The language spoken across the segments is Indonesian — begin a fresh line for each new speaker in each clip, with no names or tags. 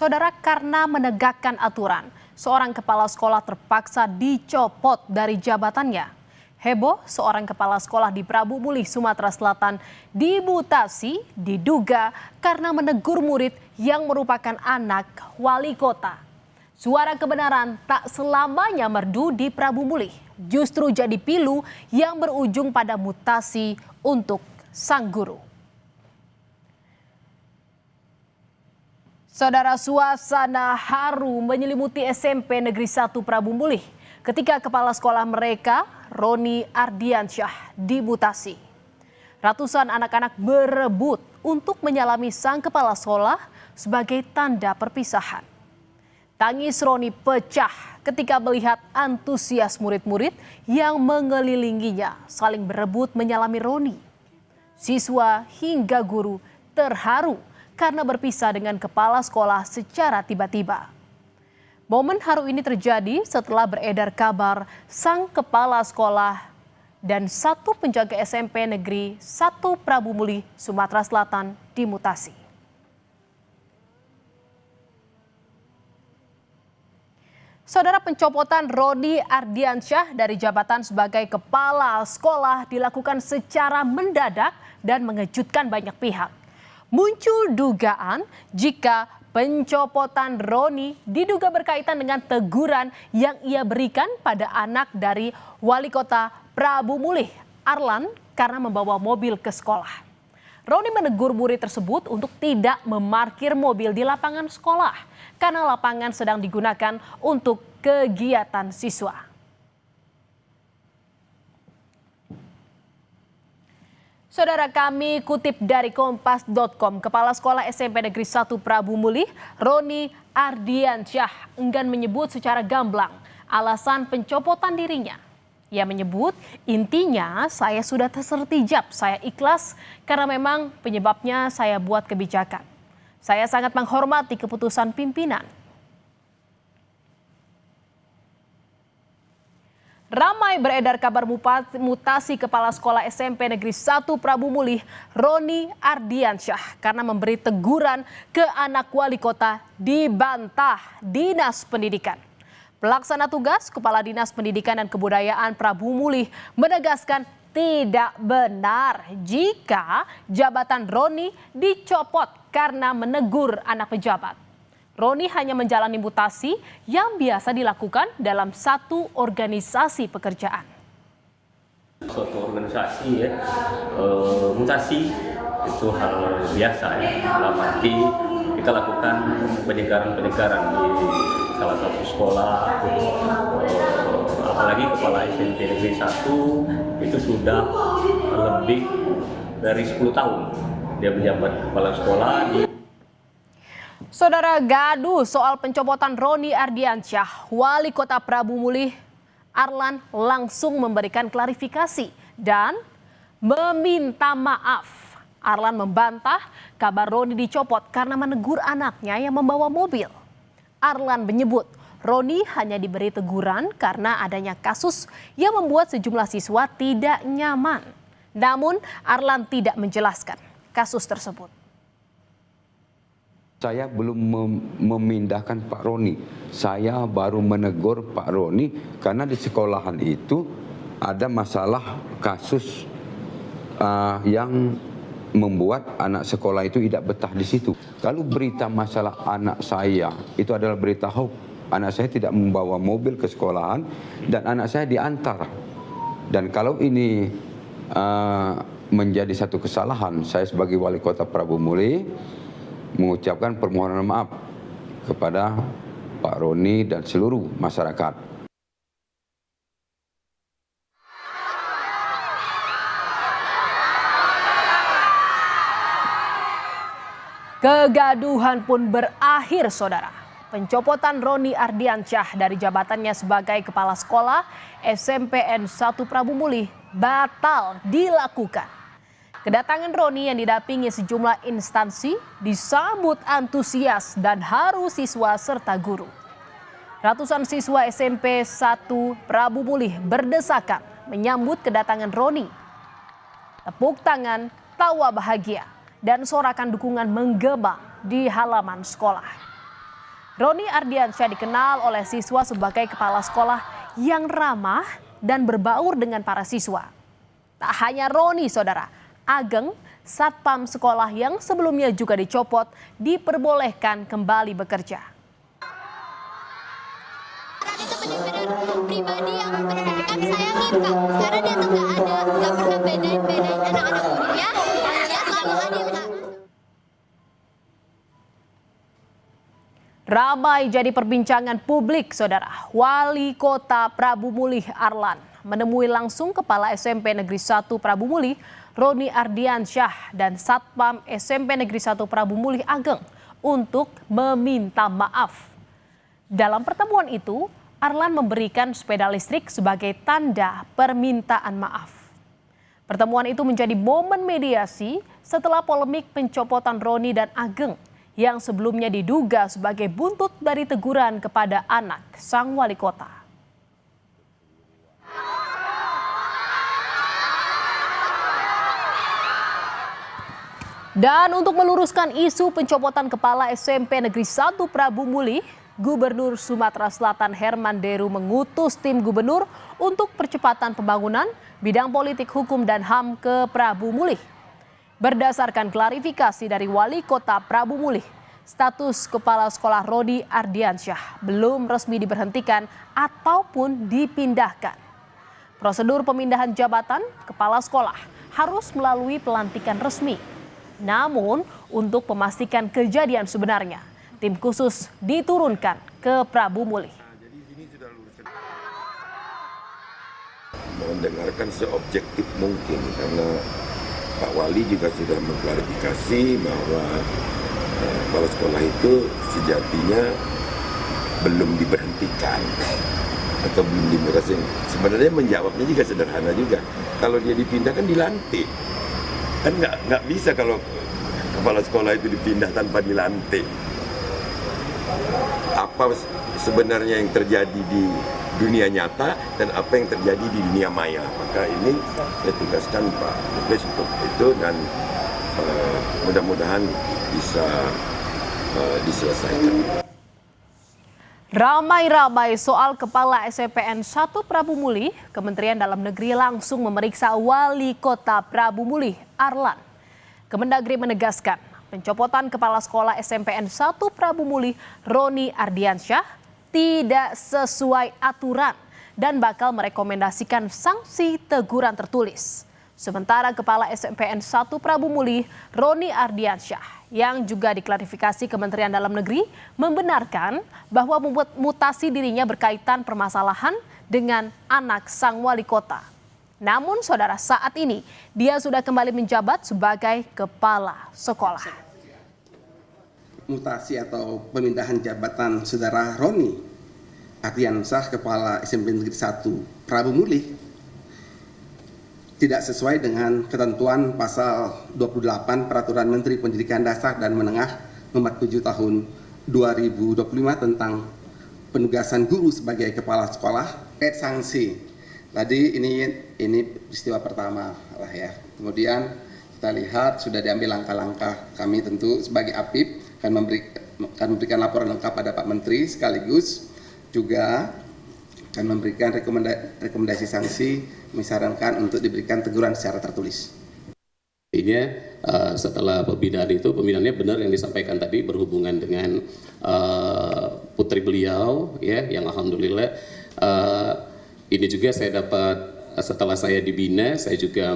Saudara, karena menegakkan aturan, seorang kepala sekolah terpaksa dicopot dari jabatannya. Heboh, seorang kepala sekolah di Prabu Mulih, Sumatera Selatan dimutasi diduga karena menegur murid yang merupakan anak wali kota. Suara kebenaran tak selamanya merdu di Prabu Mulih, justru jadi pilu yang berujung pada mutasi untuk sang guru. Saudara, suasana haru menyelimuti SMP Negeri 1 Prabu Mulih ketika kepala sekolah mereka, Roni Ardiansyah, dimutasi. Ratusan anak-anak berebut untuk menyalami sang kepala sekolah sebagai tanda perpisahan. Tangis Roni pecah ketika melihat antusias murid-murid yang mengelilinginya saling berebut menyalami Roni. Siswa hingga guru terharu karena berpisah dengan kepala sekolah secara tiba-tiba. Momen haru ini terjadi setelah beredar kabar sang kepala sekolah dan satu penjaga SMP Negeri 1 Prabu Mulih, Sumatera Selatan dimutasi. Saudara, pencopotan Roni Ardiansyah dari jabatan sebagai kepala sekolah dilakukan secara mendadak dan mengejutkan banyak pihak. Muncul dugaan jika pencopotan Roni diduga berkaitan dengan teguran yang ia berikan pada anak dari wali kota Prabu Mulih, Arlan, karena membawa mobil ke sekolah. Roni menegur murid tersebut untuk tidak memarkir mobil di lapangan sekolah karena lapangan sedang digunakan untuk kegiatan siswa. Saudara, kami kutip dari Kompas.com, Kepala Sekolah SMP Negeri 1 Prabu Mulih, Roni Ardiansyah, enggan menyebut secara gamblang alasan pencopotan dirinya. Ia menyebut, intinya saya sudah tersertijab, saya ikhlas karena memang penyebabnya saya buat kebijakan. Saya sangat menghormati keputusan pimpinan. Ramai beredar kabar mutasi kepala sekolah SMP Negeri 1 Prabu Mulih, Roni Ardiansyah, karena memberi teguran ke anak wali kota dibantah Dinas Pendidikan. Pelaksana tugas Kepala Dinas Pendidikan dan Kebudayaan Prabu Mulih menegaskan tidak benar jika jabatan Roni dicopot karena menegur anak pejabat. Roni hanya menjalani mutasi yang biasa dilakukan dalam satu organisasi pekerjaan.
Suatu organisasi ya, mutasi itu hal biasa ya. Dalam arti kita lakukan penyegaran-penyegaran di salah satu sekolah, apalagi kepala SMP Negeri 1 itu sudah lebih dari 10 tahun dia menjabat kepala sekolah di.
Saudara, gaduh soal pencopotan Roni Ardiansyah, wali kota Prabu Mulih, Arlan langsung memberikan klarifikasi dan meminta maaf. Arlan membantah kabar Roni dicopot karena menegur anaknya yang membawa mobil. Arlan menyebut Roni hanya diberi teguran karena adanya kasus yang membuat sejumlah siswa tidak nyaman. Namun Arlan tidak menjelaskan kasus tersebut.
Saya belum memindahkan Pak Roni. Saya baru menegur Pak Roni karena di sekolahan itu ada masalah kasus yang membuat anak sekolah itu tidak betah di situ. Kalau berita masalah anak saya itu adalah berita hoax. Anak saya tidak membawa mobil ke sekolahan dan anak saya diantar. Dan kalau ini menjadi satu kesalahan, saya sebagai wali kota Prabu Mulih mengucapkan permohonan maaf kepada Pak Roni dan seluruh masyarakat.
Kegaduhan pun berakhir, saudara. Pencopotan Roni Ardiansyah dari jabatannya sebagai kepala sekolah SMPN 1 Prabu Mulih batal dilakukan. Kedatangan Roni yang didampingi sejumlah instansi disambut antusias dan haru siswa serta guru. Ratusan siswa SMP 1 Prabu Mulih berdesakan menyambut kedatangan Roni. Tepuk tangan, tawa bahagia, dan sorakan dukungan menggema di halaman sekolah. Roni Ardiansyah dikenal oleh siswa sebagai kepala sekolah yang ramah dan berbaur dengan para siswa. Tak hanya Roni, saudara, Ageng, satpam sekolah yang sebelumnya juga dicopot, diperbolehkan kembali bekerja.
Itu benar-benar pribadi yang benar-benar kami sayangin, Kak. Sekarang dia tuh nggak pernah bedain anak-anak muda, dia selalu adil, Kak.
Ramai jadi perbincangan publik, saudara. Wali Kota Prabu Mulih Arlan menemui langsung Kepala SMP Negeri 1 Prabu Mulih, Roni Ardiansyah, dan Satpam SMP Negeri 1 Prabu Mulih Ageng untuk meminta maaf. Dalam pertemuan itu, Arlan memberikan sepeda listrik sebagai tanda permintaan maaf. Pertemuan itu menjadi momen mediasi setelah polemik pencopotan Roni dan Ageng yang sebelumnya diduga sebagai buntut dari teguran kepada anak sang wali kota. Dan untuk meluruskan isu pencopotan Kepala SMP Negeri 1 Prabu Mulih, Gubernur Sumatera Selatan Herman Deru mengutus tim gubernur untuk percepatan pembangunan bidang politik, hukum, dan HAM ke Prabu Mulih. Berdasarkan klarifikasi dari Wali Kota Prabu Mulih, status Kepala Sekolah Roni Ardiansyah belum resmi diberhentikan ataupun dipindahkan. Prosedur pemindahan jabatan Kepala Sekolah harus melalui pelantikan resmi. Namun, untuk memastikan kejadian sebenarnya, tim khusus diturunkan ke Prabu Mulih.
Mendengarkan seobjektif mungkin karena Pak Wali juga sudah mengklarifikasi bahwa kepala sekolah itu sejatinya belum diberhentikan atau belum diberhentikan. Sebenarnya menjawabnya juga sederhana juga. Kalau dia dipindah kan dilantik. Kan nggak bisa kalau kepala sekolah itu dipindah tanpa dilantik. Apa sebenarnya yang terjadi di dunia nyata dan apa yang terjadi di dunia maya. Maka ini saya tugaskan Pak Dubes untuk itu dan mudah-mudahan bisa diselesaikan.
Ramai-ramai soal Kepala SMPN 1 Prabu Mulih, Kementerian Dalam Negeri langsung memeriksa Wali Kota Prabu Mulih, Arlan. Kemendagri menegaskan pencopotan Kepala Sekolah SMPN 1 Prabu Mulih, Roni Ardiansyah, tidak sesuai aturan dan bakal merekomendasikan sanksi teguran tertulis. Sementara Kepala SMPN 1 Prabu Mulih, Roni Ardiansyah, yang juga diklarifikasi Kementerian Dalam Negeri, membenarkan bahwa mutasi dirinya berkaitan permasalahan dengan anak sang wali kota. Namun saudara, saat ini dia sudah kembali menjabat sebagai kepala sekolah.
Mutasi atau pemindahan jabatan saudara Roni Ardiansyah, Kepala SMP Negeri 1 Prabu Mulih, tidak sesuai dengan ketentuan pasal 28 Peraturan Menteri Pendidikan Dasar dan Menengah nomor 7 tahun 2025 tentang penugasan guru sebagai kepala sekolah. Sanksi. Tadi ini peristiwa pertama lah ya. Kemudian kita lihat sudah diambil langkah-langkah. Kami tentu sebagai APIP akan memberikan laporan lengkap pada Pak Menteri, sekaligus juga akan memberikan rekomendasi sanksi, misalkan untuk diberikan teguran secara tertulis.
Setelah pembinaannya benar yang disampaikan tadi berhubungan dengan putri beliau, ya, yang alhamdulillah ini juga saya dapat setelah saya dibina, saya juga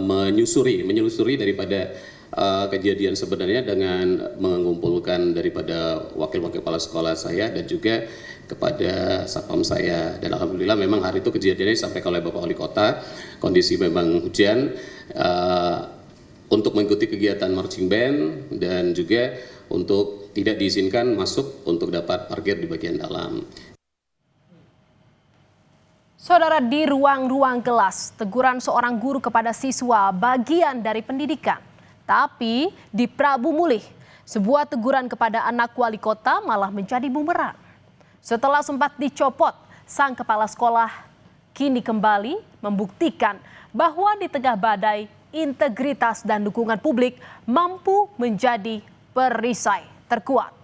menyelusuri daripada kejadian sebenarnya dengan mengumpulkan daripada wakil-wakil kepala sekolah saya dan juga kepada satpam saya, dan alhamdulillah memang hari itu kejadiannya disampaikan oleh Bapak Wali Kota, kondisi memang hujan untuk mengikuti kegiatan marching band dan juga untuk tidak diizinkan masuk untuk dapat parkir di bagian dalam.
Saudara, di ruang-ruang kelas, teguran seorang guru kepada siswa bagian dari pendidikan. Tapi di Prabu Mulih, sebuah teguran kepada anak wali kota malah menjadi bumerang. Setelah sempat dicopot, sang kepala sekolah kini kembali membuktikan bahwa di tengah badai, integritas dan dukungan publik mampu menjadi perisai terkuat.